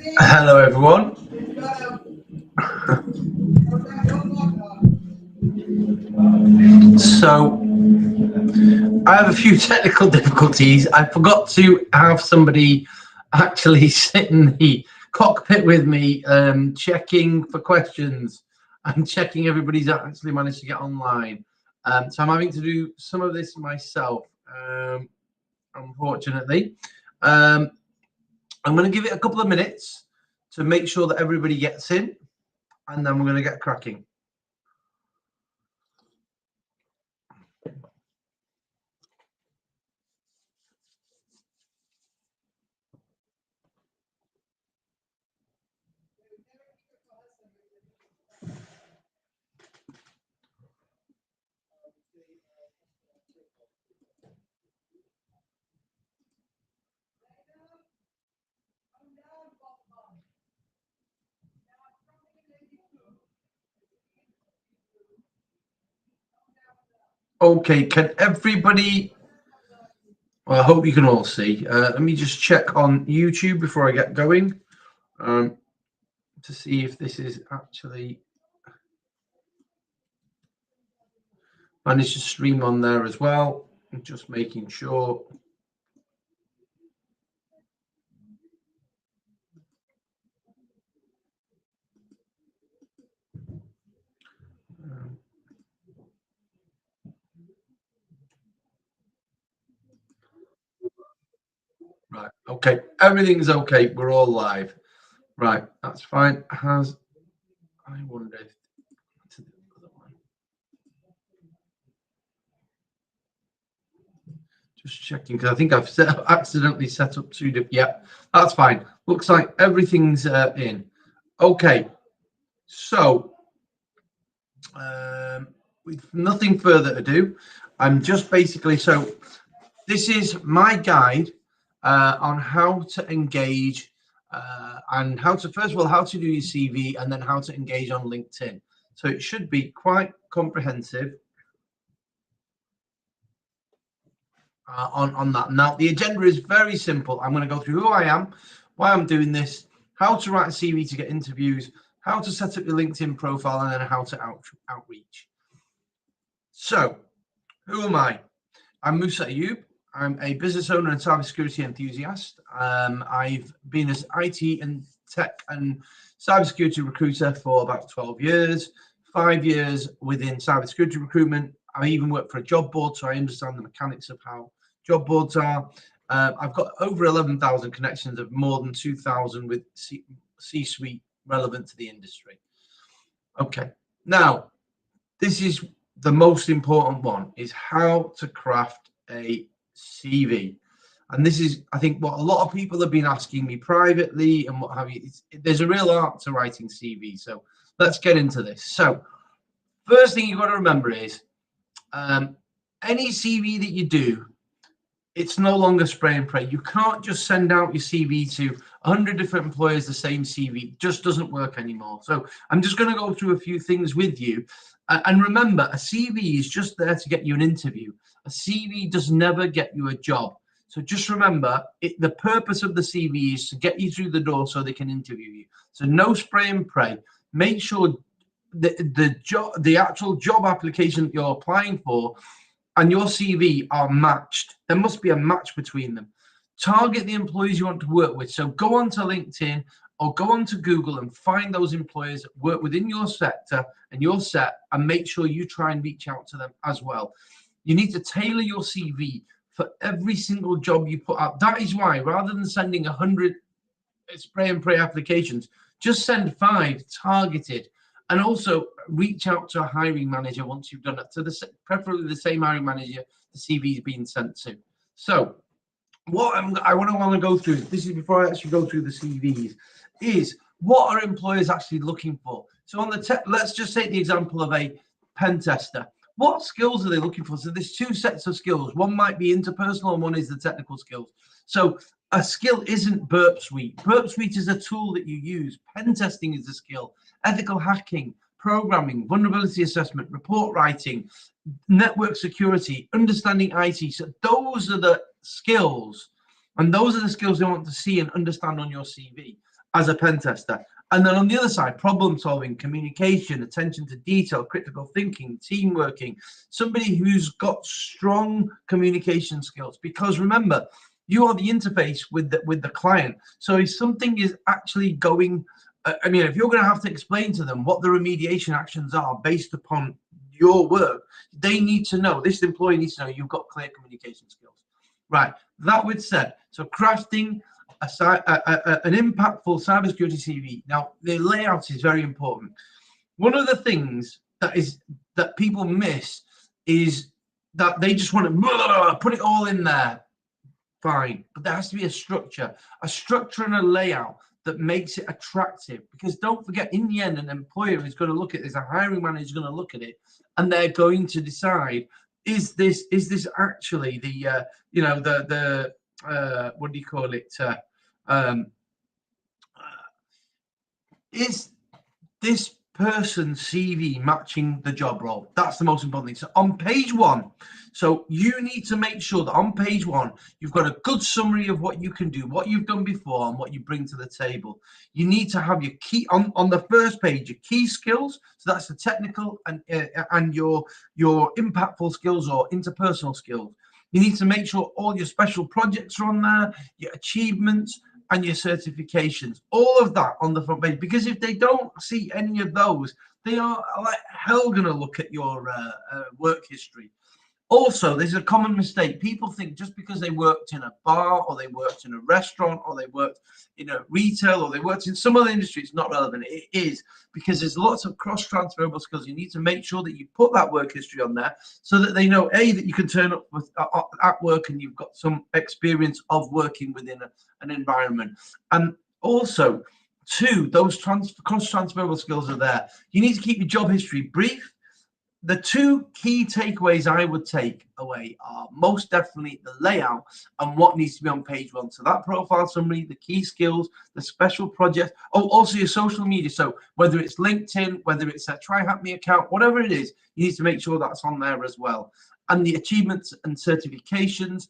Hello, everyone. So, I have a few technical difficulties. I forgot to have somebody actually sit in the cockpit with me, checking for questions and checking everybody's actually managed to get online. So, I'm having to do some of this myself, unfortunately. Um, I'm going to give it a couple of minutes to make sure that everybody gets in, and then we're going to get cracking. Okay, can everybody? Well, I hope you can all see. Let me just check on YouTube before I get going, to see if this is actually managed to stream on there as well. I'm just making sure. Right. Okay. Everything's okay. We're all live. Right. That's fine. I wonder if to the other one. Just checking because I think I've accidentally set up two different. Yeah, that's fine. Looks like everything's in. Okay. So, with nothing further ado, I'm just basically this is my guide on how to engage and how to, first of all, how to do your CV and then how to engage on LinkedIn. So it should be quite comprehensive on that. Now, the agenda is very simple. I'm going to go through who I am, why I'm doing this, how to write a CV to get interviews, how to set up your LinkedIn profile, and then how to outreach. So, who am I? I'm Musa Ayub. I'm a business owner and cybersecurity enthusiast. I've been an IT and tech and cybersecurity recruiter for about 12 years, 5 years within cybersecurity recruitment. I even work for a job board, so I understand the mechanics of how job boards are. I've got over 11,000 connections of more than 2,000 with C-suite relevant to the industry. Okay, now this is the most important one, is how to craft a CV. And this is, I think, what a lot of people have been asking me privately and what have you. There's a real art to writing CV. So let's get into this. So first thing you've got to remember is any CV that you do, it's no longer spray and pray. You can't just send out your CV to 100 different employers, the same CV. It just doesn't work anymore. So I'm just going to go through a few things with you. And remember, a CV is just there to get you an interview. A CV does never get you a job. So just remember, the purpose of the CV is to get you through the door so they can interview you. So no spray and pray. Make sure the actual job application that you're applying for and your CV are matched. There must be a match between them. Target the employees you want to work with. So go onto LinkedIn or go onto Google and find those employers that work within your sector and your set, and make sure you try and reach out to them as well. You need to tailor your CV for every single job you put out. That is why, rather than sending 100 spray and pray applications, just send 5 targeted. And also reach out to a hiring manager once you've done it, to preferably the same hiring manager the CV is being sent to. So what I want to go through, this is before I actually go through the CVs, is what are employers actually looking for? So on the let's just take the example of a pen tester. What skills are they looking for? So there's 2 sets of skills. One might be interpersonal and one is the technical skills. So a skill isn't Burp Suite. Burp Suite is a tool that you use. Pen testing is a skill. Ethical hacking, programming, vulnerability assessment, report writing, network security, understanding IT. So those are the skills, and those are the skills they want to see and understand on your CV. as a pen tester. And then on the other side, problem solving, communication, attention to detail, critical thinking, team working, somebody who's got strong communication skills. Because remember, you are the interface with the client. So if something is actually going, I mean, if you're going to have to explain to them what the remediation actions are based upon your work, they need to know, this employee needs to know you've got clear communication skills. Right, that with said, so crafting an impactful cybersecurity CV. Now, the layout is very important. One of the things that people miss is that they just want to put it all in there. Fine, but there has to be a structure and a layout that makes it attractive. Because don't forget, in the end, an employer is going to look at this, a hiring manager is going to look at it, and they're going to decide: is this actually the what do you call it? Is this person's CV matching the job role? That's the most important thing. So on page one, so you need to make sure that on page one, you've got a good summary of what you can do, what you've done before, and what you bring to the table. You need to have your key on the first page, your key skills. So that's the technical and your impactful skills or interpersonal skills. You need to make sure all your special projects are on there, your achievements, and your certifications, all of that on the front page. Because if they don't see any of those, they are like hell going to look at your work history. Also, there's a common mistake. People think just because they worked in a bar or they worked in a restaurant or they worked in a retail or they worked in some other industry, it's not relevant. It is, because there's lots of cross-transferable skills. You need to make sure that you put that work history on there so that they know, A, that you can turn up at work and you've got some experience of working within an environment. And also, two, those cross-transferable skills are there. You need to keep your job history brief. The two key takeaways I would take away are most definitely the layout and what needs to be on page one. So that profile summary, the key skills, the special projects, also your social media. So whether it's LinkedIn, whether it's a TryHackMe account, whatever it is, you need to make sure that's on there as well. And the achievements and certifications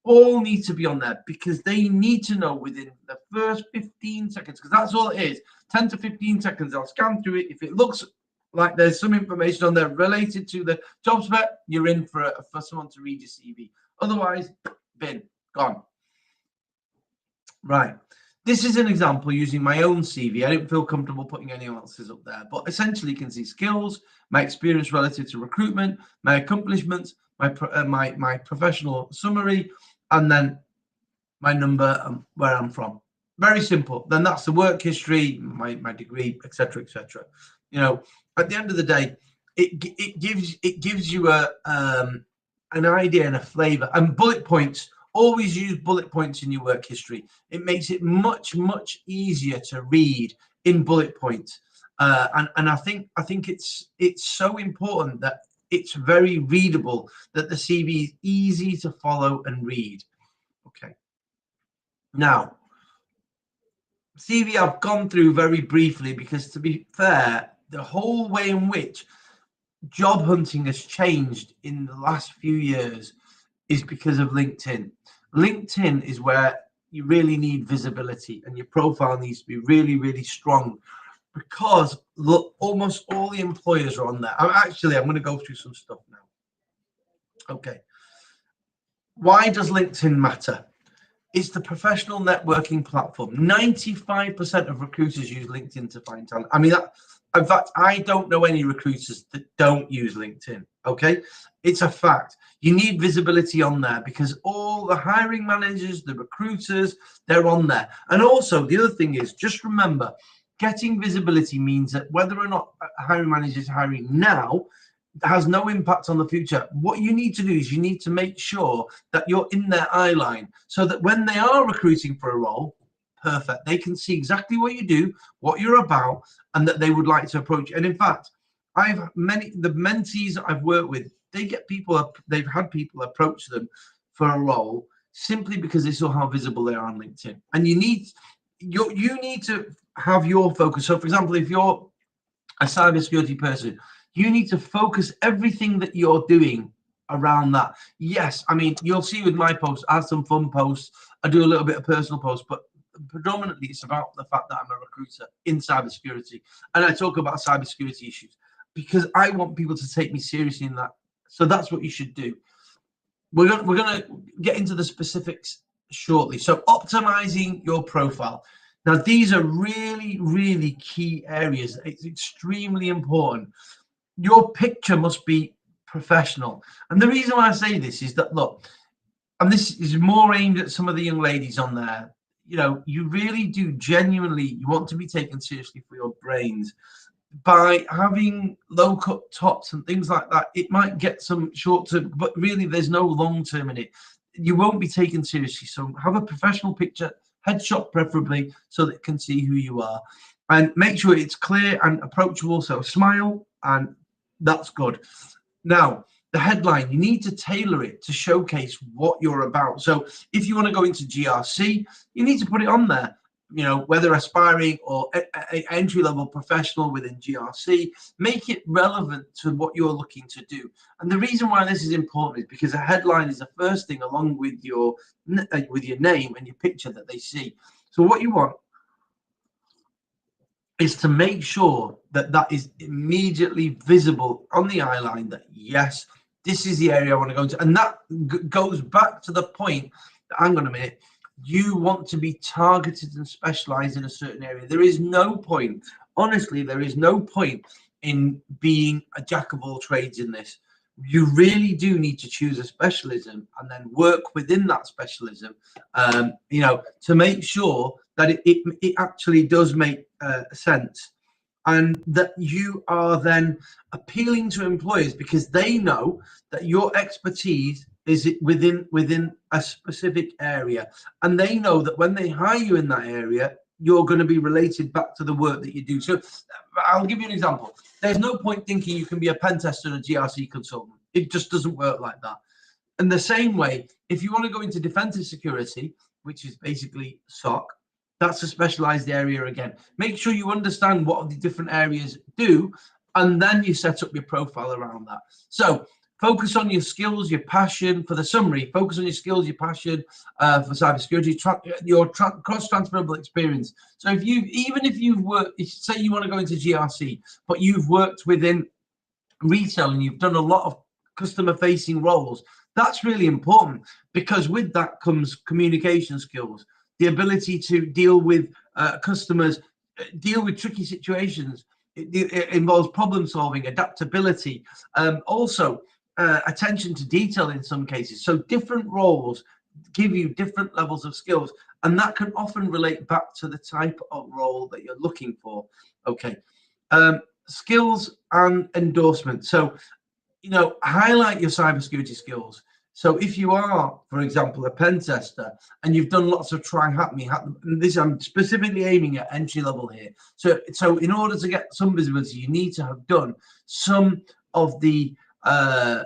all need to be on there, because they need to know within the first 15 seconds, because that's all it is, 10 to 15 seconds. I'll scan through it. If it looks like there's some information on there related to the job spec, you're in for someone to read your CV. Otherwise, bin, gone. Right. This is an example using my own CV. I didn't feel comfortable putting anyone else's up there, but essentially you can see skills, my experience relative to recruitment, my accomplishments, my professional summary, and then my number and where I'm from. Very simple. Then that's the work history, my degree, etc., etc. You know, at the end of the day, it gives you an idea and a flavor. And bullet points, always use bullet points in your work history. It makes it much easier to read in bullet points. And I think it's so important that it's very readable, that the CV is easy to follow and read. Okay. Now, CV I've gone through very briefly, because to be fair, the whole way in which job hunting has changed in the last few years is because of LinkedIn. LinkedIn is where you really need visibility, and your profile needs to be really strong, because look, almost all the employers are on there. I'm going to go through some stuff now. Okay. Why does LinkedIn matter? It's the professional networking platform. 95% of recruiters use LinkedIn to find talent. I mean, in fact, I don't know any recruiters that don't use LinkedIn. Okay, it's a fact. You need visibility on there, because all the hiring managers, the recruiters, they're on there. And also, the other thing is, just remember, getting visibility means that whether or not a hiring manager is hiring now has no impact on the future. What you need to do is you need to make sure that you're in their eye line, so that when they are recruiting for a role, perfect, they can see exactly what you do, what you're about, and that they would like to approach you. And in fact, the mentees that I've worked with, they've had people approach them for a role simply because they saw how visible they are on LinkedIn. And you need to have your focus. So for example, if you're a cybersecurity person, you need to focus everything that you're doing around that. Yes, I mean, you'll see with my posts, I have some fun posts, I do a little bit of personal posts, but predominantly it's about the fact that I'm a recruiter in cybersecurity, and I talk about cybersecurity issues because I want people to take me seriously in that. So that's what you should do. We're gonna get into the specifics shortly. So optimizing your profile. Now these are really key areas. It's extremely important. Your picture must be professional, and the reason why I say this is that, look, and this is more aimed at some of the young ladies on there. You know, you really do genuinely, you want to be taken seriously for your brains. By having low cut tops and things like that, it might get some short term, but really there's no long term in it. You won't be taken seriously. So have a professional picture, headshot preferably, so that it can see who you are. And make sure it's clear and approachable. So smile, and that's good. Now, the headline, you need to tailor it to showcase what you're about. So if you want to go into GRC, you need to put it on there. You know, whether aspiring or entry-level professional within GRC, make it relevant to what you're looking to do. And the reason why this is important is because a headline is the first thing along with your name and your picture that they see. So what you want is to make sure that that is immediately visible on the eye line, that yes, this is the area I want to go into. And that goes back to the point that, hang on a minute, you want to be targeted and specialized in a certain area. There is no point, honestly, there is no point in being a jack of all trades in this. You really do need to choose a specialism and then work within that specialism, you know, to make sure that it actually does make sense, and that you are then appealing to employers because they know that your expertise is within a specific area, and they know that when they hire you in that area, you're going to be related back to the work that you do. So I'll give you an example. There's no point thinking you can be a pen tester and a GRC consultant. It just doesn't work like that. In the same way, if you want to go into defensive security, which is basically SOC, that's a specialized area again. Make sure you understand what the different areas do, and then you set up your profile around that. So focus on your skills, your passion. For the summary, focus on your skills, your passion for cybersecurity, your cross-transferable experience. So if you've worked, say you want to go into GRC, but you've worked within retail and you've done a lot of customer-facing roles, that's really important, because with that comes communication skills, the ability to deal with customers, deal with tricky situations. It involves problem solving, adaptability, also attention to detail in some cases. So different roles give you different levels of skills, and that can often relate back to the type of role that you're looking for. Okay, skills and endorsement. So, you know, highlight your cybersecurity skills. So if you are, for example, a pen tester and you've done lots of this I'm specifically aiming at entry level here. So in order to get some visibility, you need to have done some of the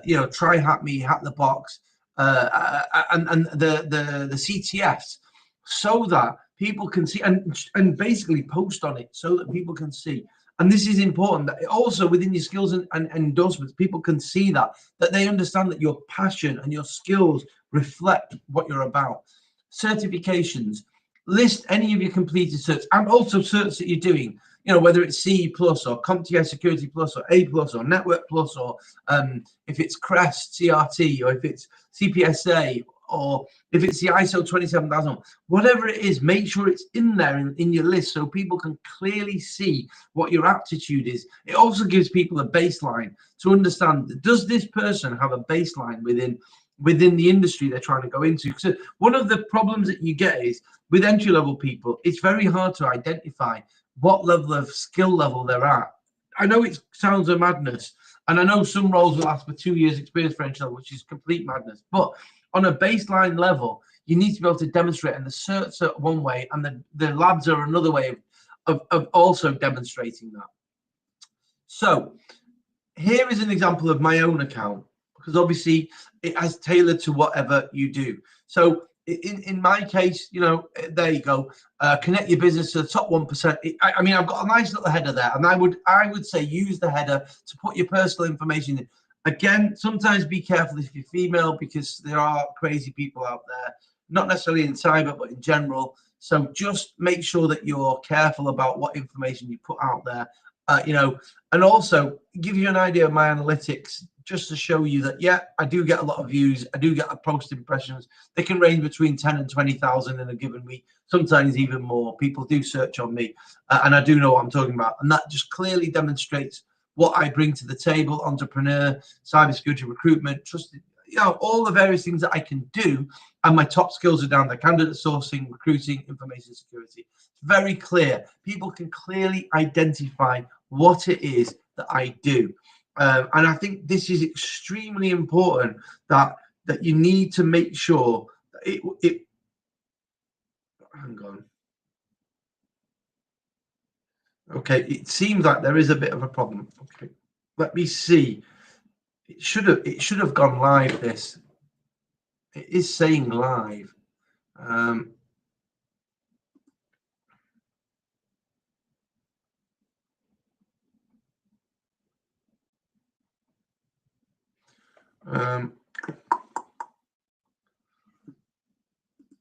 you know, try hack me, hack the box, and the CTFs, so that people can see, and basically post on it so that people can see. And this is important, that also within your skills and endorsements, people can see that they understand that your passion and your skills reflect what you're about. Certifications, list any of your completed certs, and also certs that you're doing, you know, whether it's CE plus or CompTIA Security plus or A plus or Network plus, or if it's CREST, CRT, or if it's CPSA, or if it's the ISO 27000, whatever it is, make sure it's in there in your list so people can clearly see what your aptitude is. It also gives people a baseline to understand, does this person have a baseline within the industry they're trying to go into? So one of the problems that you get is with entry-level people, it's very hard to identify what level of skill level they're at. I know it sounds a madness, and I know some roles will ask for 2 years experience for entry level, which is complete madness, but on a baseline level, you need to be able to demonstrate, and the certs are one way, and the labs are another way of also demonstrating that. So here is an example of my own account, because obviously it has tailored to whatever you do. So in my case, you know, there you go. Connect your business to the top 1%. I mean, I've got a nice little header there, and I would say use the header to put your personal information in. Again, sometimes be careful if you're female, because there are crazy people out there. not necessarily in cyber, but in general. So just make sure that you're careful about what information you put out there, and also give you an idea of my analytics, just to show you that, yeah, I do get a lot of views. I do get post impressions. They can range between 10 and 20,000 in a given week, sometimes even more. People do search on me, and I do know what I'm talking about. And that just clearly demonstrates what I bring to the table: entrepreneur, cybersecurity, recruitment, trusted, all the various things that I can do. And my top skills are down there: candidate sourcing, recruiting, information security. It's very clear. People can clearly identify what it is that I do. And I think this is extremely important, that you need to make sure that it hang on. Okay, it seems like there is a bit of a problem. Okay, let me see. It should have gone live. This, it is saying live.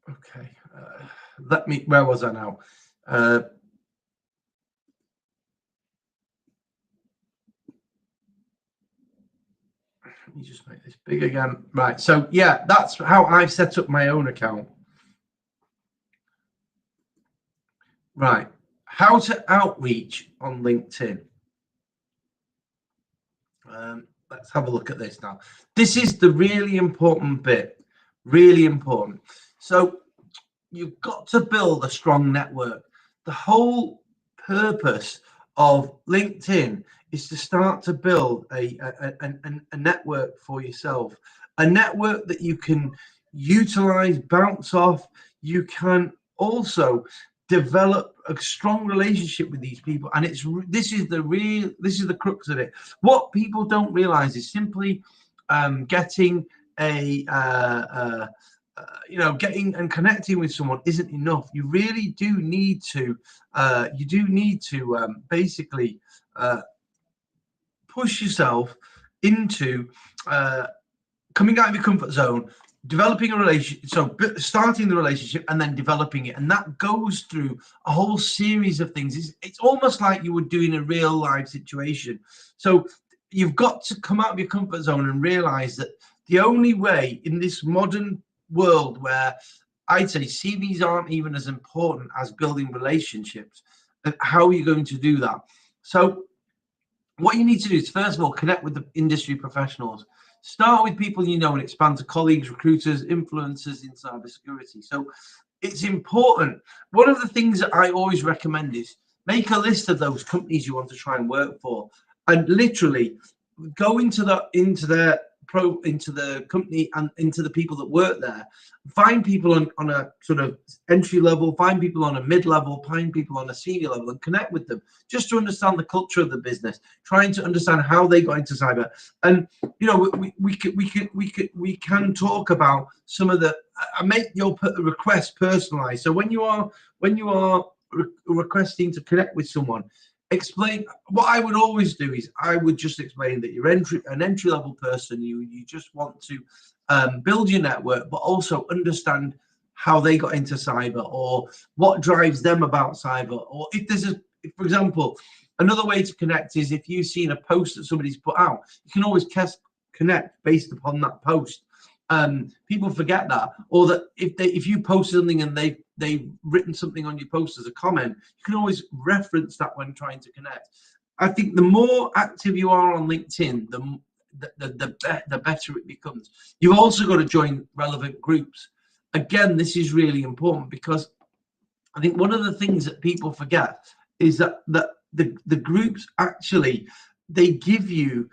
Okay, where was I now? Let me just make this big again. Right, so yeah, that's how I've set up my own account. Right, how to outreach on LinkedIn. Let's have a look at this now. This is the really important bit, really important. So you've got to build a strong network. The whole purpose of LinkedIn is to start to build a network for yourself, a network that you can utilize, bounce off. You can also develop a strong relationship with these people, and this is the crux of it. What people don't realize is simply getting getting and connecting with someone isn't enough. You really do need to basically push yourself into coming out of your comfort zone, developing a relationship, so starting the relationship and then developing it. And that goes through a whole series of things. It's almost like you would do in a real life situation. So you've got to come out of your comfort zone and realize that the only way in this modern world, where I'd say CVs aren't even as important as building relationships, and how are you going to do that? So what you need to do is, first of all, connect with the industry professionals. Start with people you know and expand to colleagues, recruiters, influencers in cybersecurity. So it's important. One of the things that I always recommend is make a list of those companies you want to try and work for, and literally go into the company and into the people that work there. Find people on a sort of entry level, find people on a mid level, find people on a senior level, and connect with them just to understand the culture of the business, trying to understand how they got into cyber. And we can talk about some of the make your request personalized. So when you are requesting to connect with someone, explain. What I would always do is I would just explain that you're an entry level person. You just want to build your network, but also understand how they got into cyber, or what drives them about cyber. Or if for example, another way to connect is if you've seen a post that somebody's put out, you can always connect based upon that post. People forget that, or that if you post something and they've written something on your post as a comment, you can always reference that when trying to connect. I think the more active you are on LinkedIn, the better it becomes. You've also got to join relevant groups. Again, this is really important, because I think one of the things that people forget is that the groups actually, they give you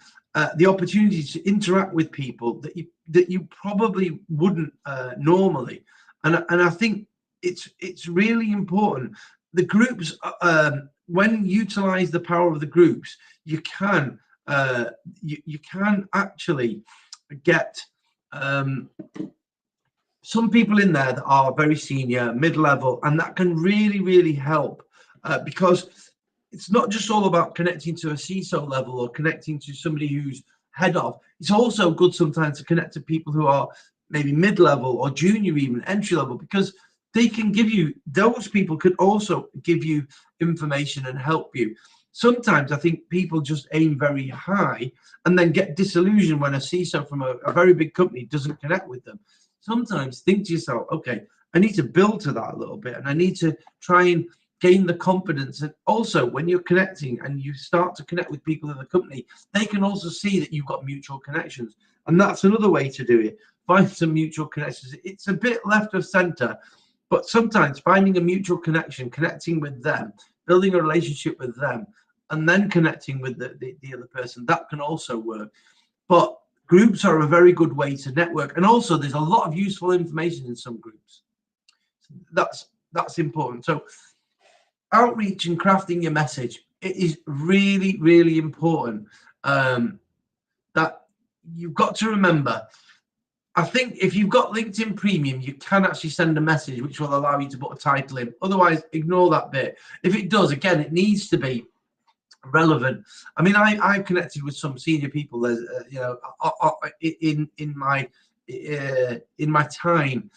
the opportunity to interact with people that you probably wouldn't normally. And I think it's really important. The groups, when you utilize the power of the groups, you can actually get some people in there that are very senior, mid-level, and that can really help, because it's not just all about connecting to a CISO level or connecting to somebody who's head of. It's also good sometimes to connect to people who are maybe mid-level or junior, even entry level, because they can give you, those people can also give you information and help you. Sometimes I think people just aim very high and then get disillusioned when a CISO from a very big company doesn't connect with them. Sometimes think to yourself, okay, I need to build to that a little bit, and I need to try and gain the confidence. And also, when you're connecting and you start to connect with people in the company, they can also see that you've got mutual connections. And that's another way to do it. Find some mutual connections. It's a bit left of center, but sometimes finding a mutual connection, connecting with them, building a relationship with them, and then connecting with the other person, that can also work. But groups are a very good way to network. And also, there's a lot of useful information in some groups. That's important. So outreach and crafting your message, it is really, really important that you've got to remember. I think if you've got LinkedIn Premium, you can actually send a message which will allow you to put a title in. Otherwise, ignore that bit. If it does, again, it needs to be relevant. I mean, I've connected with some senior people, you know, in my time,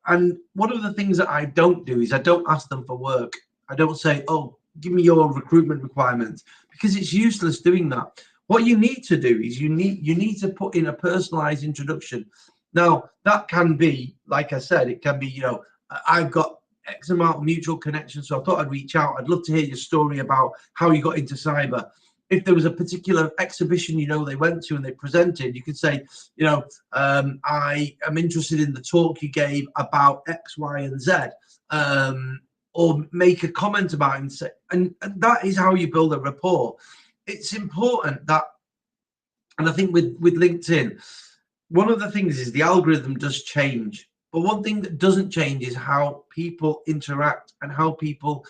and one of the things that I don't do is I don't ask them for work. I don't say, oh, give me your recruitment requirements, because it's useless doing that. What you need to do is you need to put in a personalized introduction. Now, that can be, like I said, it can be, you know, I've got X amount of mutual connections, so I thought I'd reach out. I'd love to hear your story about how you got into cyber. If there was a particular exhibition, you know, they went to and they presented, you could say, you know, I am interested in the talk you gave about X, Y, and Z, or make a comment about it and say, and that is how you build a rapport. It's important that, and I think with LinkedIn, one of the things is the algorithm does change, but one thing that doesn't change is how people interact and how people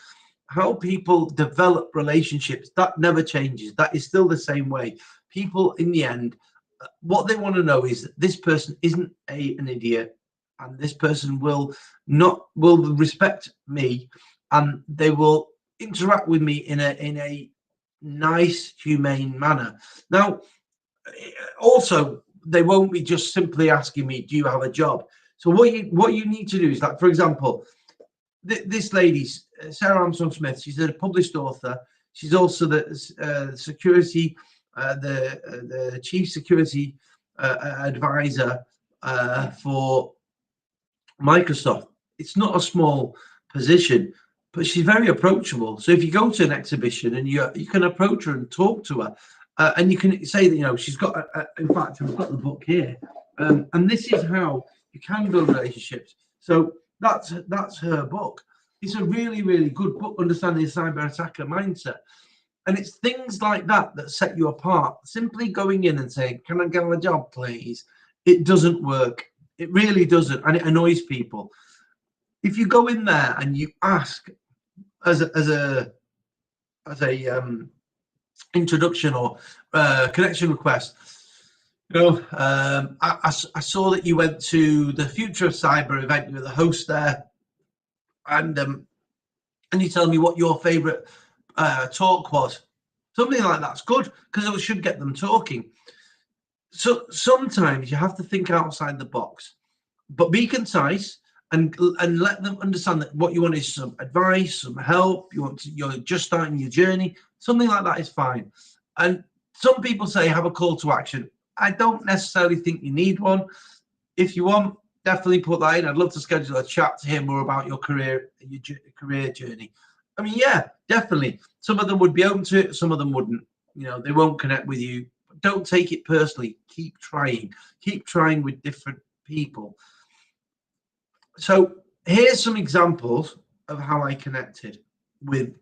develop relationships. That never changes. That is still the same way. People, in the end, what they want to know is that this person isn't an idiot, and this person will respect me, and they will interact with me in a nice, humane manner. Now, also, they won't be just simply asking me, do you have a job? So what you need to do is, like, for example, this lady, Sarah Armstrong Smith, she's a published author. She's also the security, the chief security advisor for Microsoft. It's not a small position, but she's very approachable. So if you go to an exhibition and you can approach her and talk to her, and you can say that, you know, she's got, in fact, I've got the book here, and this is how you can build relationships. So that's her book. It's a really, really good book, Understanding the Cyber Attacker Mindset. And it's things like that that set you apart. Simply going in and saying, can I get a job, please? It doesn't work. It really doesn't. And it annoys people. If you go in there and you ask as a introduction or connection request, you know, I saw that you went to the Future of Cyber event. You were the host there, and you tell me what your favorite talk was. Something like that's good, because it should get them talking. So sometimes you have to think outside the box, but be concise and let them understand that what you want is some advice, some help. You're just starting your journey. Something like that is fine. And some people say have a call to action. I don't necessarily think you need one. If you want, definitely put that in. I'd love to schedule a chat to hear more about your career journey. I mean, yeah, definitely. Some of them would be open to it. Some of them wouldn't. You know, they won't connect with you. Don't take it personally. Keep trying. Keep trying with different people. So here's some examples of how I connected with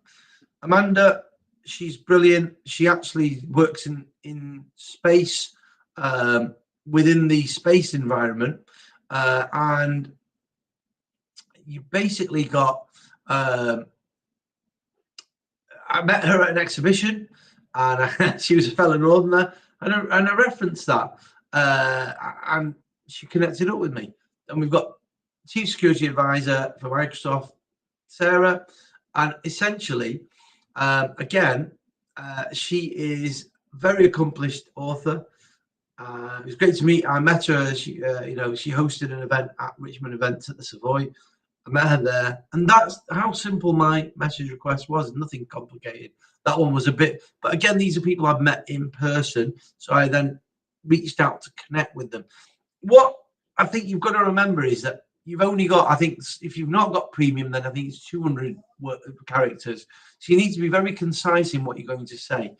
Amanda. She's brilliant. She actually works in space, within the space environment, and you basically got. I met her at an exhibition, and she was a fellow Northerner, and I referenced that, and she connected up with me. And we've got Chief Security Advisor for Microsoft, Sarah, and essentially, again, she is a very accomplished author, It was great to meet. I met her. She, she hosted an event at Richmond Events at the Savoy. I met her there, and that's how simple my message request was. Nothing complicated. That one was a bit, but again, these are people I've met in person, so I then reached out to connect with them. What I think you've got to remember is that you've only got, I think, if you've not got premium, then I think it's 200 characters. So you need to be very concise in what you're going to say.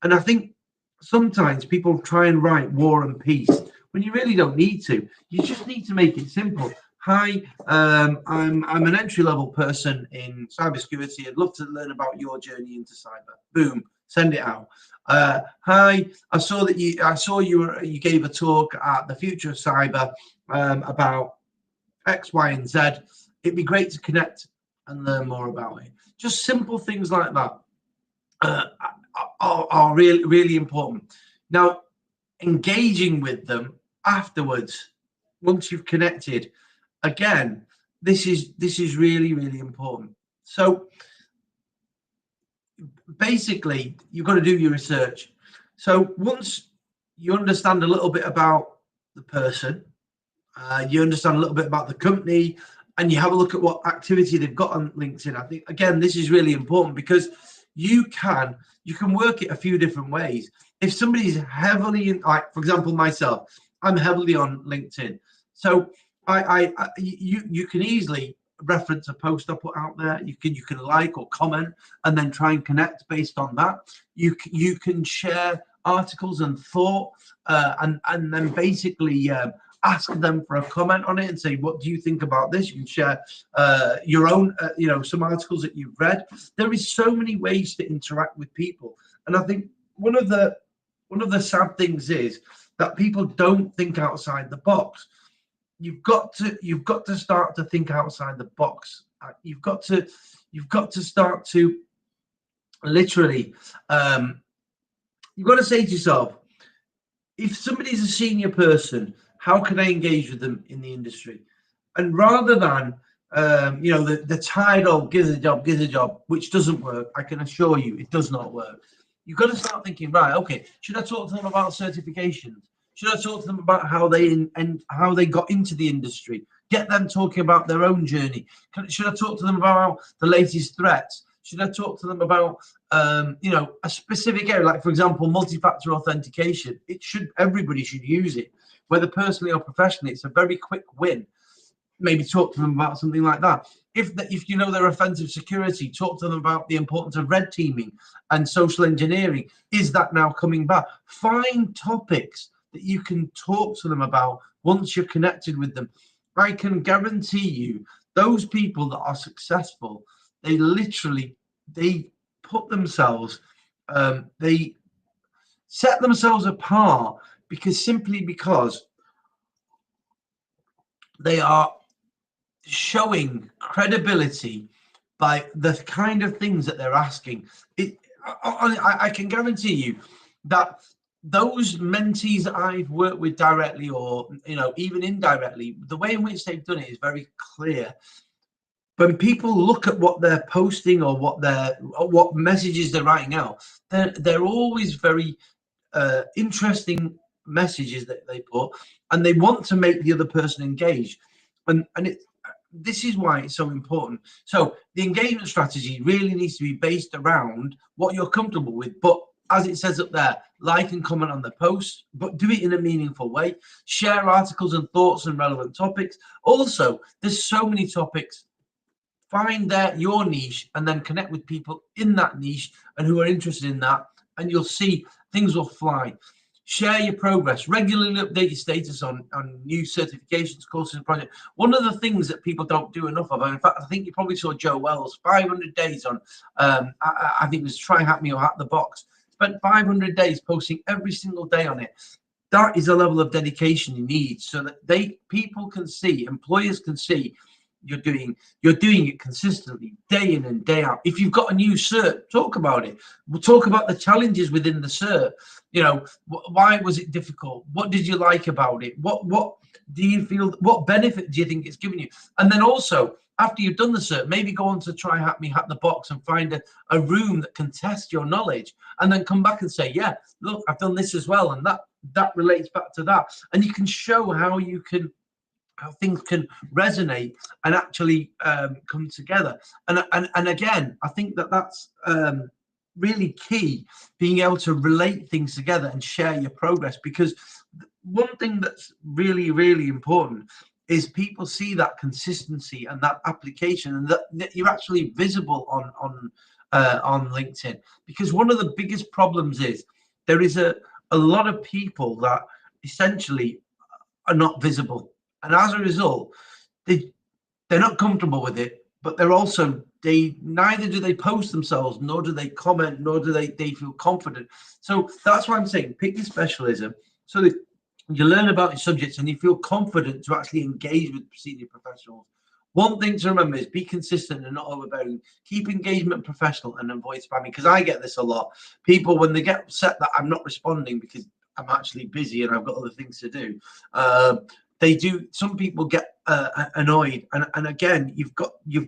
And I think sometimes people try and write war and peace when you really don't need to. You just need to make it simple. Hi, I'm an entry level person in cybersecurity. I'd love to learn about your journey into cyber. Boom, send it out. Hi, I saw that you gave a talk at the Future of Cyber about X, Y, and Z. It'd be great to connect and learn more about it. Just simple things like that are really, really important. Now, engaging with them afterwards, once you've connected, again, this is really, really important. So basically, you've got to do your research. So once you understand a little bit about the person, you understand a little bit about the company, and you have a look at what activity they've got on LinkedIn. I think, again, this is really important because you can work it a few different ways. If somebody's heavily in, like, for example, myself, I'm heavily on LinkedIn. So you can easily reference a post I put out there. You can like or comment and then try and connect based on that. You can share articles and thought and then basically ask them for a comment on it and say, what do you think about this? You can share your own, some articles that you've read. There is so many ways to interact with people. And I think one of the sad things is that people don't think outside the box. You've got to start to think outside the box. You've got to start to literally, you've got to say to yourself, if somebody's a senior person, how can I engage with them in the industry? And rather than, the title, gives a job, which doesn't work, I can assure you it does not work. You've got to start thinking, right, okay, should I talk to them about certifications? Should I talk to them about how they got into the industry? Get them talking about their own journey. Should I talk to them about the latest threats? Should I talk to them about a specific area, like, for example, multi-factor authentication? Everybody should use it, whether personally or professionally. It's a very quick win. Maybe talk to them about something like that. If you know their offensive security, talk to them about the importance of red teaming and social engineering. Is that now coming back? Find topics that you can talk to them about once you're connected with them. I can guarantee you, those people that are successful, they put themselves, they set themselves apart simply because they are showing credibility by the kind of things that they're asking. I can guarantee you that those mentees that I've worked with directly or even indirectly, the way in which they've done it is very clear. When people look at what they're posting or what messages they're writing out, they're always very interesting messages that they put, and they want to make the other person engage. And this is why it's so important. So the engagement strategy really needs to be based around what you're comfortable with, but as it says up there, like and comment on the posts, but do it in a meaningful way. Share articles and thoughts on relevant topics. Also, there's so many topics. Find your niche and then connect with people in that niche and who are interested in that, and you'll see things will fly. Share your progress. Regularly update your status on new certifications, courses, and projects. One of the things that people don't do enough of, and in fact, I think you probably saw Joe Wells, 500 days on, I think it was Try Hack Me or Hack the Box. Spent 500 days posting every single day on it. That is a level of dedication you need so that people can see, employers can see you're doing it consistently, day in and day out. If you've got a new cert, talk about it. We'll talk about the challenges within the cert. Why was it difficult? What did you like about it? What do you feel? What benefit do you think it's given you? And then also, after you've done the cert, maybe go on to Try Hack Me, Hack the Box, and find a room that can test your knowledge, and then come back and say, yeah, look, I've done this as well, and that that relates back to that, and you can show how things can resonate and actually come together. And again, I think that's really key, being able to relate things together and share your progress, because one thing that's really, really important is people see that consistency and that application, and that you're actually visible on LinkedIn. Because one of the biggest problems is there is a lot of people that essentially are not visible, and as a result, they're not comfortable with it, but they're also, neither do they post themselves, nor do they comment, nor do they feel confident. So that's why I'm saying pick your specialism, so that you learn about your subjects and you feel confident to actually engage with senior professionals. One thing to remember is be consistent and not overbearing. Keep engagement professional and avoid spamming, because I get this a lot. People, when they get upset that I'm not responding because I'm actually busy and I've got other things to do, some people get annoyed, and again, you've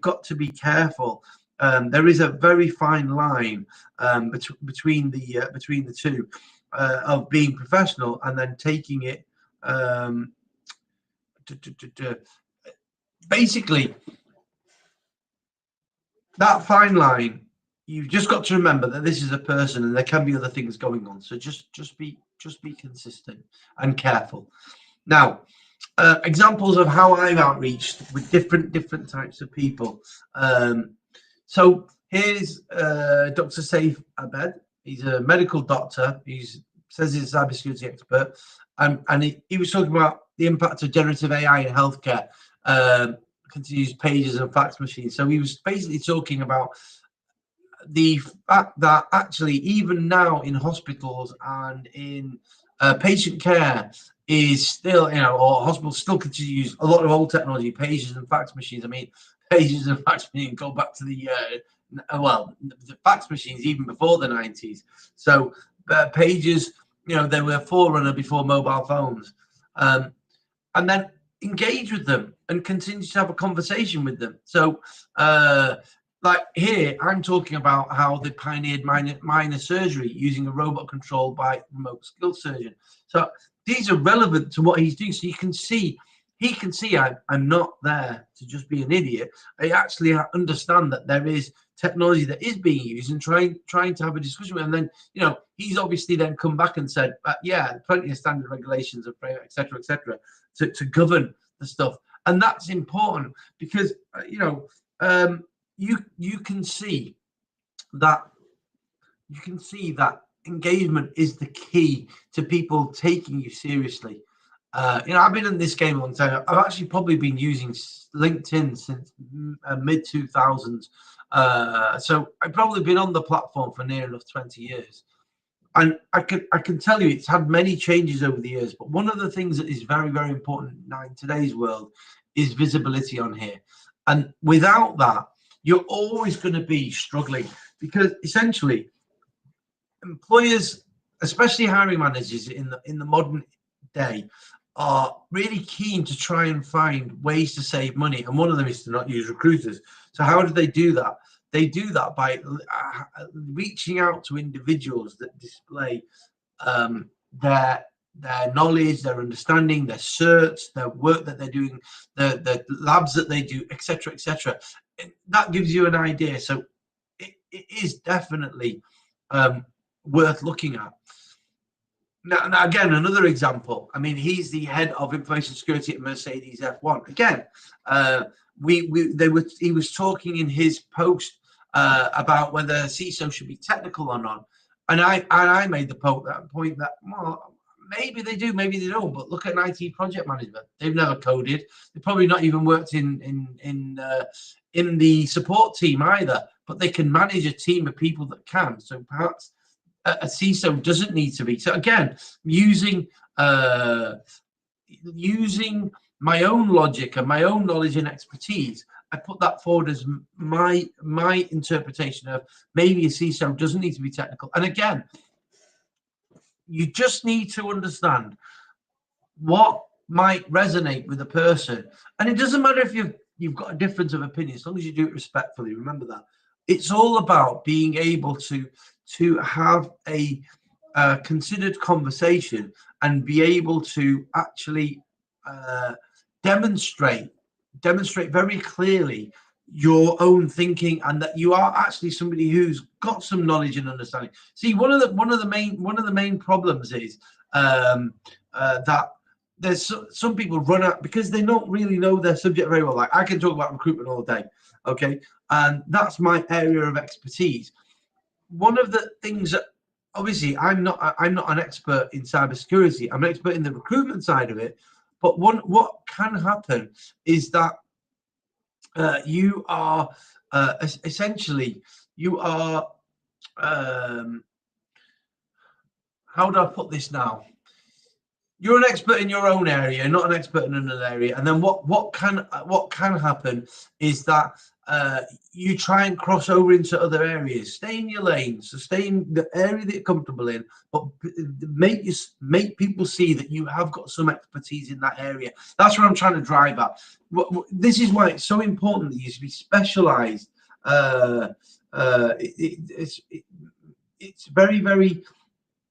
got to be careful. There is a very fine line between the two, of being professional and then taking it basically, that fine line. You've just got to remember that this is a person and there can be other things going on, so just be consistent and careful. Now, examples of how I've outreached with different types of people. So here's Dr. Saif Abed. He's a medical doctor. He says he's a cybersecurity expert, and he was talking about the impact of generative AI in healthcare, continuous pages and fax machines. So he was basically talking about the fact that actually even now in hospitals and in patient care is still, or hospitals still continue to use a lot of old technology, pages and fax machines. I mean, pages and fax machines go back to the fax machines even before the 90s. So pages, they were a forerunner before mobile phones. And then engage with them and continue to have a conversation with them. So like here, I'm talking about how they pioneered minor surgery using a robot controlled by remote skilled surgeon. So these are relevant to what he's doing. So he can see I'm not there to just be an idiot. I actually understand that there is technology that is being used, and trying to have a discussion with him. And then, he's obviously then come back and said, yeah, plenty of standard regulations, et cetera, to govern the stuff. And that's important because, you can see that engagement is the key to people taking you seriously. I've been in this game a long time. I've actually probably been using LinkedIn since mid 2000s. So I've probably been on the platform for near enough 20 years. And I can tell you it's had many changes over the years. But one of the things that is very, very important now in today's world is visibility on here. And without that, you're always going to be struggling, because essentially employers, especially hiring managers in the modern day, are really keen to try and find ways to save money, and one of them is to not use recruiters. So how do they do that? They do that by reaching out to individuals that display their knowledge, their understanding, their certs, their work that they're doing, the labs that they do, etc., etc. That gives you an idea. So it is definitely worth looking at. Now, again, another example. I mean, he's the head of information security at Mercedes F1. Again, he was talking in his post about whether CISO should be technical or not, and I made the point that, well, maybe they do, maybe they don't. But look at an IT project management; they've never coded. They've probably not even worked in the support team either. But they can manage a team of people that can. So perhaps a CISO doesn't need to be. So again, using my own logic and my own knowledge and expertise, I put that forward as my interpretation of maybe a CISO doesn't need to be technical. And again, you just need to understand what might resonate with a person. And it doesn't matter if you've got a difference of opinion, as long as you do it respectfully. Remember that. It's all about being able to have a considered conversation and be able to actually uh, demonstrate very clearly your own thinking, and that you are actually somebody who's got some knowledge and understanding. See, one of the main problems is that there's some people run out because they don't really know their subject very well. Like, I can talk about recruitment all day, okay, and that's my area of expertise. One of the things that, obviously, I'm not an expert in cybersecurity. I'm an expert in the recruitment side of it. But what can happen is that you are essentially, you are how do I put this now? You're an expert in your own area, not an expert in another area. And then what can happen is that you try and cross over into other areas. Stay in your lane, so stay in the area that you're comfortable in, but make people see that you have got some expertise in that area. That's what I'm trying to drive at. This is why it's so important that you be specialized. It's very, very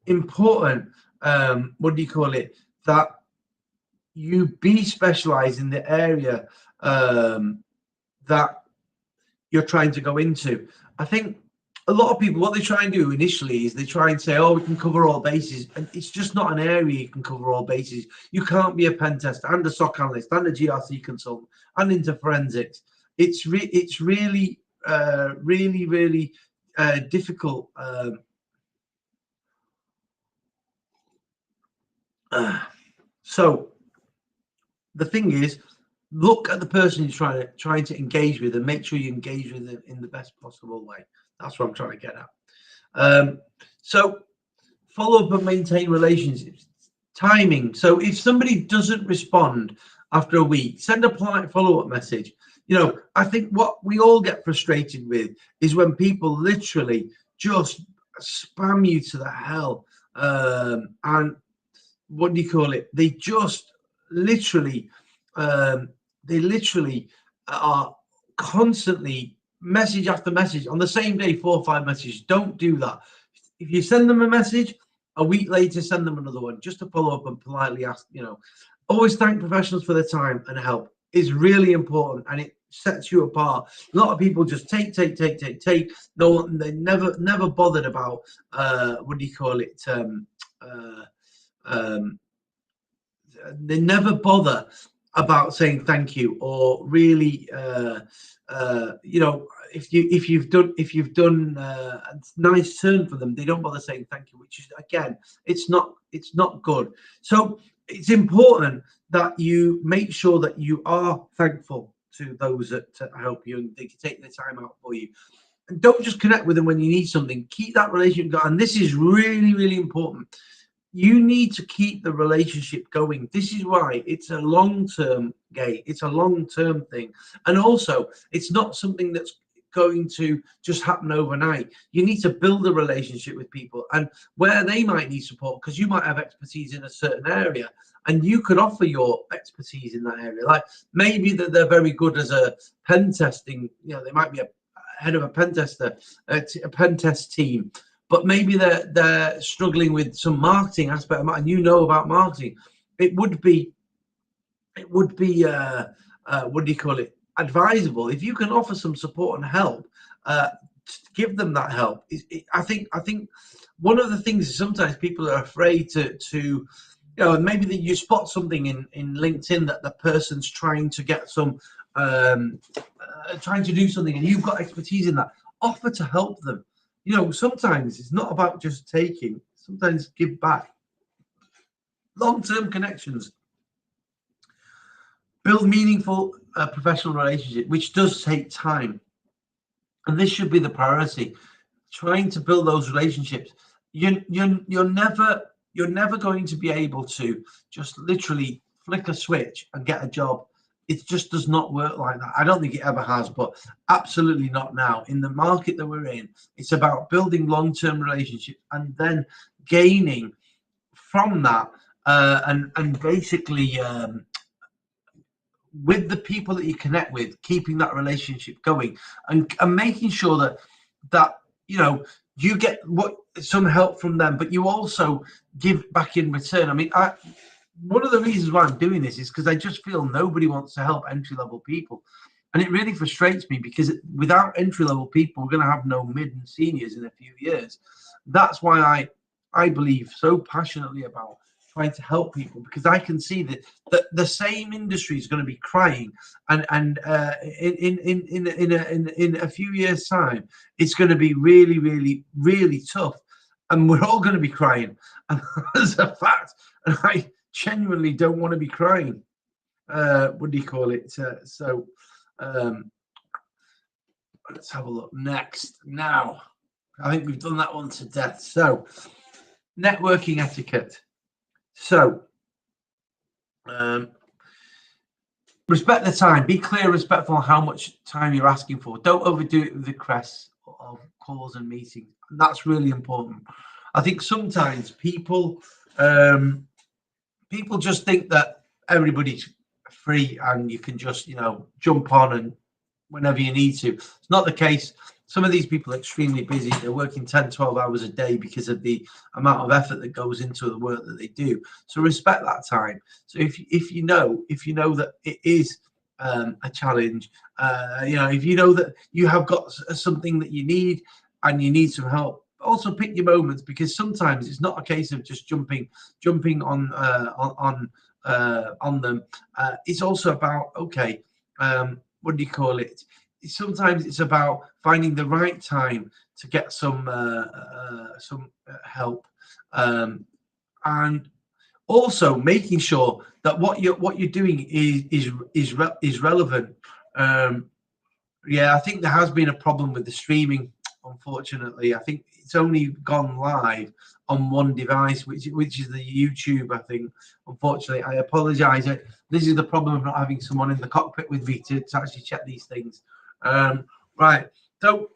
important. What do you call it? That you be specialized in the area that you're trying to go into. I think a lot of people, what they try and do initially is they try and say, oh, we can cover all bases. And it's just not an area you can cover all bases. You can't be a pen tester and a SOC analyst and a GRC consultant and into forensics. It's really, really difficult. So the thing is, look at the person you're trying to engage with, and make sure you engage with them in the best possible way. That's what I'm trying to get at. So follow up and maintain relationships. Timing. So if somebody doesn't respond after a week, send a polite follow-up message. I think what we all get frustrated with is when people literally just spam you to the hell, and what do you call it? They just literally, are constantly message after message on the same day, 4 or 5 messages. Don't do that. If you send them a message, a week later, send them another one just to follow up and politely ask. Always thank professionals for their time and help is really important, and it sets you apart. A lot of people just take. No, they never bothered about what do you call it? They never bother about saying thank you, or really, if you've done a nice turn for them, they don't bother saying thank you, which is, again, it's not good. So it's important that you make sure that you are thankful to those that help you, and they can take their time out for you. And don't just connect with them when you need something. Keep that relationship going. And this is really, really important. You need to keep the relationship going. This is why it's a long-term game. It's a long-term thing. And also, it's not something that's going to just happen overnight. You need to build a relationship with people, and where they might need support, because you might have expertise in a certain area, and you could offer your expertise in that area. Like, maybe that they're very good as a pen testing, they might be a head of a pen tester, a pen test team, but maybe they're struggling with some marketing aspect, and about marketing. It would be what do you call it? Advisable if you can offer some support and help. Give them that help. I think one of the things is sometimes people are afraid to maybe that you spot something in LinkedIn that the person's trying to get some trying to do something, and you've got expertise in that. Offer to help them. Sometimes it's not about just taking. Sometimes give back. Long-term connections. Build meaningful professional relationship, which does take time. And this should be the priority. Trying to build those relationships. You're never going to be able to just literally flick a switch and get a job. It just does not work like that. I don't think it ever has, but absolutely not now. In the market that we're in, it's about building long-term relationships and then gaining from that, and basically with the people that you connect with, keeping that relationship going, and making sure that you get some help from them, but you also give back in return. I mean, one of the reasons why I'm doing this is because I just feel nobody wants to help entry-level people. And it really frustrates me because without entry-level people, we're going to have no mid and seniors in a few years. That's why I believe so passionately about trying to help people, because I can see that the same industry is going to be crying, and in a few years' time, it's going to be really, really, really tough, and we're all going to be crying. And as a fact, and I genuinely don't want to be crying. What do you call it? Let's have a look next. Now, I think we've done that one to death. So, networking etiquette. So, respect the time. Be clear, respectful on how much time you're asking for. Don't overdo it with the requests of calls and meetings. And that's really important. I think sometimes people just think that everybody's free and you can just jump on and whenever you need to. It's not the case. Some of these people are extremely busy. They're working 10, 12 hours a day because of the amount of effort that goes into the work that they do. So respect that time. So if you know that it is a challenge, if you know that you have got something that you need and you need some help, also pick your moments, because sometimes it's not a case of just jumping on them. It's also about what do you call it? Sometimes it's about finding the right time to get some help, and also making sure that what you're doing is relevant. Yeah, I think there has been a problem with the streaming. Unfortunately, I think it's only gone live on one device, which is the YouTube. I think. Unfortunately, I apologise. This is the problem of not having someone in the cockpit with me to actually check these things. Right. So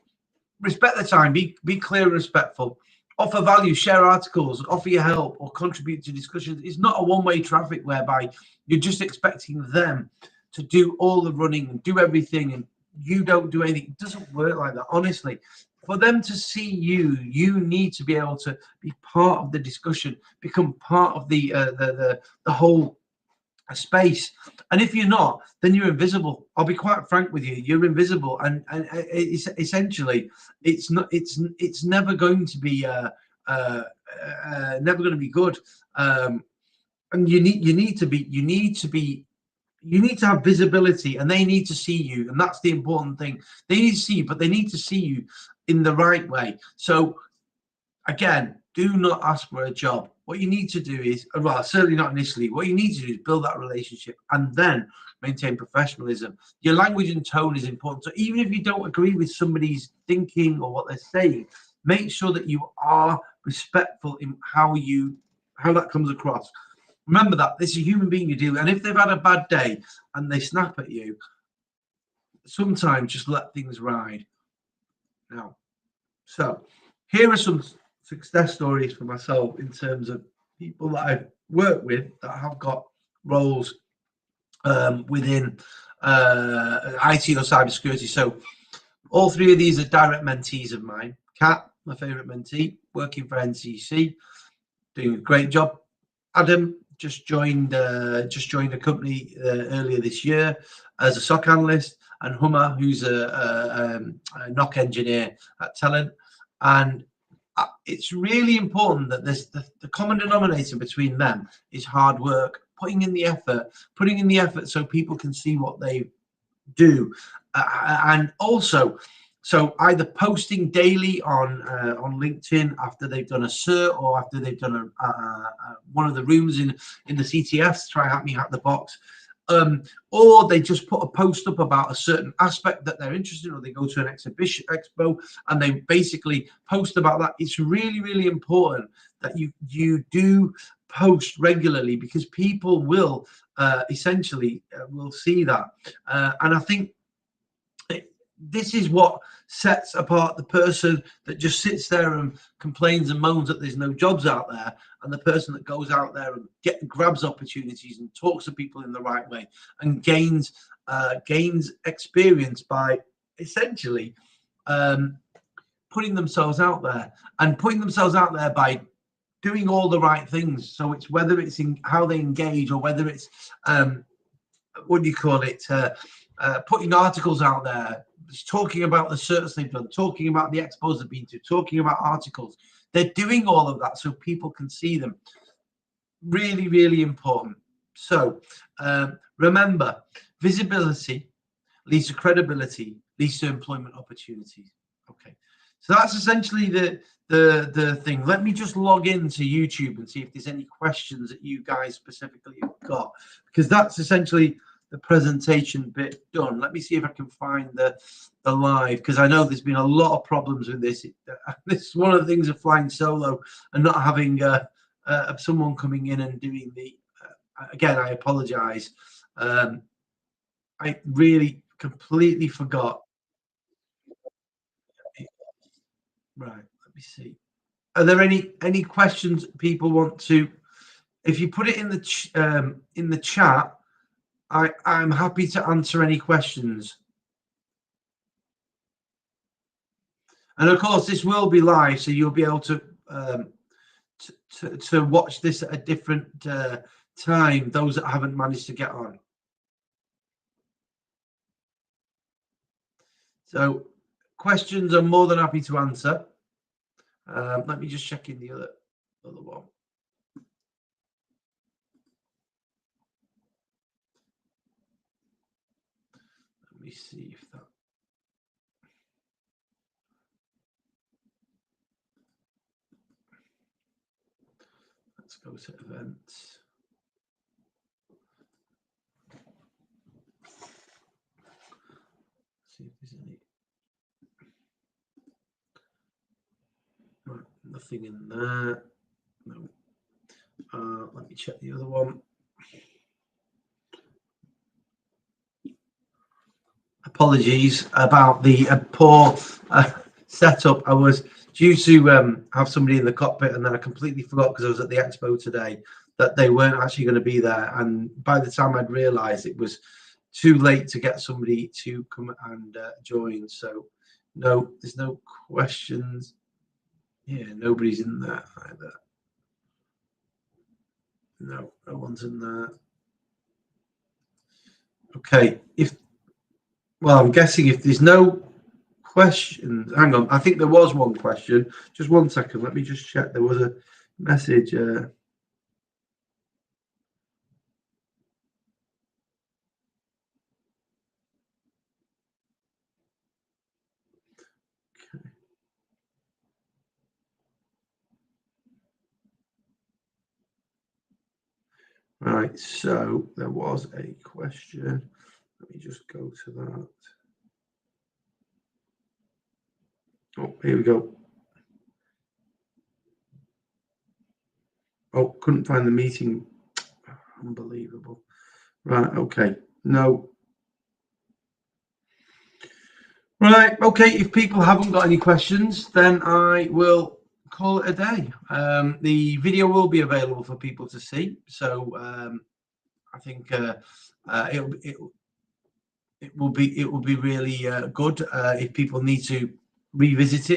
respect the time. Be clear and respectful. Offer value. Share articles. Offer your help or contribute to discussions. It's not a one-way traffic whereby you're just expecting them to do all the running and do everything, and you don't do anything. It doesn't work like that. Honestly, for them to see you, you need to be able to be part of the discussion, become part of the whole space. And if you're not, then you're invisible. I'll be quite frank with you. You're invisible, and it's essentially it's never going to be never going to be good. And you need to have visibility, and they need to see you, and that's the important thing. They need to see you, but they need to see you in the right way. So again, do not ask for a job. What you need to do is, well, certainly not initially, what you need to do is build that relationship and then maintain professionalism. Your language and tone is important. So even if you don't agree with somebody's thinking or what they're saying, make sure that you are respectful in how that comes across. Remember that this is a human being you deal with, and if they've had a bad day and they snap at you, sometimes just let things ride. Now, so here are some success stories for myself in terms of people that I've worked with that have got roles within IT or cybersecurity. So all three of these are direct mentees of mine. Kat, my favorite mentee, working for NCC, doing a great job. Adam just joined a company earlier this year as a SOC analyst, and Hummer, who's a NOC engineer at Talent. And it's really important that there's the common denominator between them is hard work, putting in the effort so people can see what they do, and also so either posting daily on LinkedIn after they've done a cert or after they've done one of the rooms in the CTFs, try hack the box, or they just put a post up about a certain aspect that they're interested in, or they go to an expo and they basically post about that. It's really, really important that you do post regularly, because people will essentially will see that, and I think this is what sets apart the person that just sits there and complains and moans that there's no jobs out there, and the person that goes out there and grabs opportunities and talks to people in the right way and gains experience by essentially putting themselves out there, and putting themselves out there by doing all the right things. So it's whether it's in how they engage, or whether it's what do you call it, putting articles out there, just talking about the certs they've done, talking about the expos they've been to, talking about articles. They're doing all of that so people can see them. Really, really important. So remember, visibility leads to credibility, leads to employment opportunities. Okay, so that's essentially the thing. Let me just log into YouTube and see if there's any questions that you guys specifically have got, because that's essentially the presentation bit done. Let me see if I can find the live, because I know there's been a lot of problems with this. This is one of the things of flying solo and not having someone coming in and doing the again, I apologize. I really completely forgot. Right, let me see. Are there any questions people want to? If you put it in the chat, I'm happy to answer any questions. And of course, this will be live, so you'll be able to watch this at a different time. Those that haven't managed to get on. So, questions, I'm more than happy to answer. Let me just check in the other one. Let me see if that. Let's go to events. See if there's any. Right, nothing in there. No. Let me check the other one. Apologies about the poor setup. I was due to have somebody in the cockpit, and then I completely forgot, because I was at the expo today, that they weren't actually going to be there. And by the time I'd realised, it was too late to get somebody to come and join. So no, there's no questions. Yeah, nobody's in there either. No one's in there. Okay, well, I'm guessing if there's no questions, hang on, I think there was one question. Just 1 second, let me just check. There was a message. Okay. Right, so there was a question. Let me just go to that. Oh, here we go. Oh, couldn't find the meeting. Unbelievable. Right, okay. No. Right, okay. If people haven't got any questions, then I will call it a day. The video will be available for people to see. So I think it will be really good if people need to revisit it.